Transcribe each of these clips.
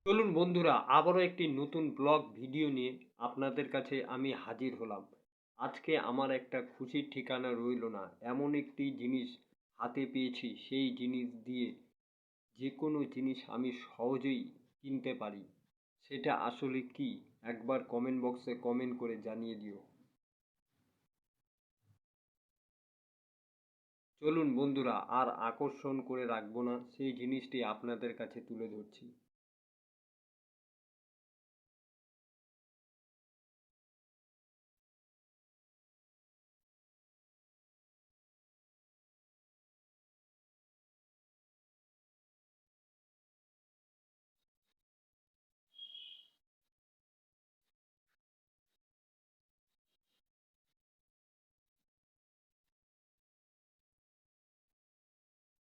চলুন বন্ধুরা, আবারও একটি নতুন ব্লগ ভিডিও নিয়ে আপনাদের কাছে আমি হাজির হলাম। আজকে আমার একটা খুশির ঠিকানা রইল না। এমন একটি জিনিস হাতে পেয়েছি, সেই জিনিস দিয়ে যে কোনো জিনিস আমি সহজেই কিনতে পারি। সেটা আসলে কি, একবার কমেন্ট বক্সে কমেন্ট করে জানিয়ে দিও। চলুন বন্ধুরা, আর আকর্ষণ করে রাখবো না, সেই জিনিসটি আপনাদের কাছে তুলে ধরছি।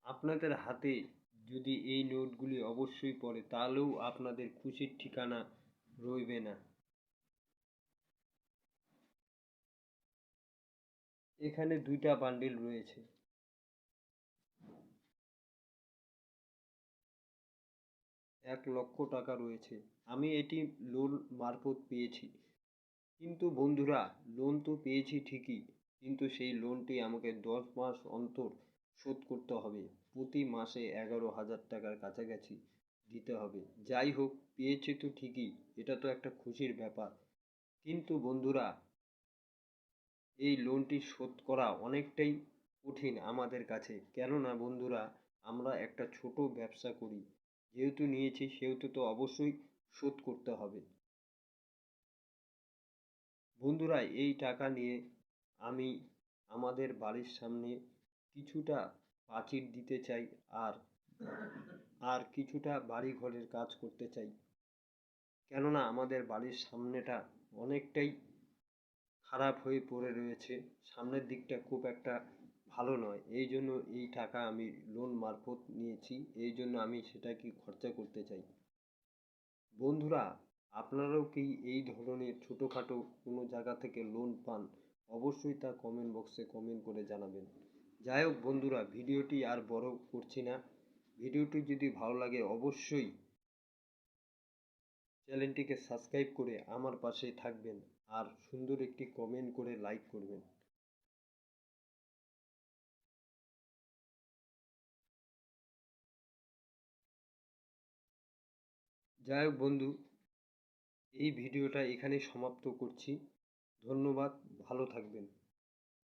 আপনাদের হাতে যদি এই নোটগুলি অবশ্যই পড়ে, তাহলেও আপনাদের খুশির ঠিকানা রইবে না। এখানে দুইটা বান্ডিল রয়েছে। 1 লক্ষ টাকা রয়েছে। আমি এটি লোন মারফত পেয়েছি। কিন্তু বন্ধুরা, লোন তো পেয়েছি ঠিকই, কিন্তু সেই লোনটি আমাকে 10 মাস অন্তর শোধ করতে হবে। প্রতি মাসে 11,000 টাকার কাছাকাছি দিতে হবে। যাই হোক, পেয়েছি তো ঠিকই, এটা তো একটা খুশির ব্যাপার। কিন্তু বন্ধুরা, এই লোনটি শোধ করা অনেকটাই কঠিন আমাদের কাছে। কেননা বন্ধুরা, আমরা একটা ছোট ব্যবসা করি। যেহেতু নিয়েছি সেহেতু তো অবশ্যই শোধ করতে হবে। বন্ধুরা, এই টাকা নিয়ে আমি আমাদের বাড়ির সামনে কিছুটা পাঁচিল দিতে চাই, আর আর কিছুটা বাড়ি ঘরের কাজ করতে চাই। কেননা আমাদের বাড়ির সামনেটা অনেকটাই খারাপ হয়ে পড়ে রয়েছে। সামনের দিকটা খুব একটা ভালো নয়। এই জন্য এই টাকা আমি লোন মারফত নিয়েছি। এই জন্য আমি সেটাকে খরচা করতে চাই। বন্ধুরা, আপনারাও কি এই ধরনের ছোটোখাটো কোনো জায়গা থেকে লোন পান? অবশ্যই তা কমেন্ট বক্সে কমেন্ট করে জানাবেন। যাই হোক বন্ধুরা, ভিডিওটি আর বড় করছি না। ভিডিওটি যদি ভালো লাগে অবশ্যই চ্যানেলটিকে সাবস্ক্রাইব করে আমার পাশে থাকবেন, আর সুন্দর একটি কমেন্ট করে লাইক করবেন। যাই হোক বন্ধু, এই ভিডিওটা এখানেই সমাপ্ত করছি। ধন্যবাদ, ভালো থাকবেন।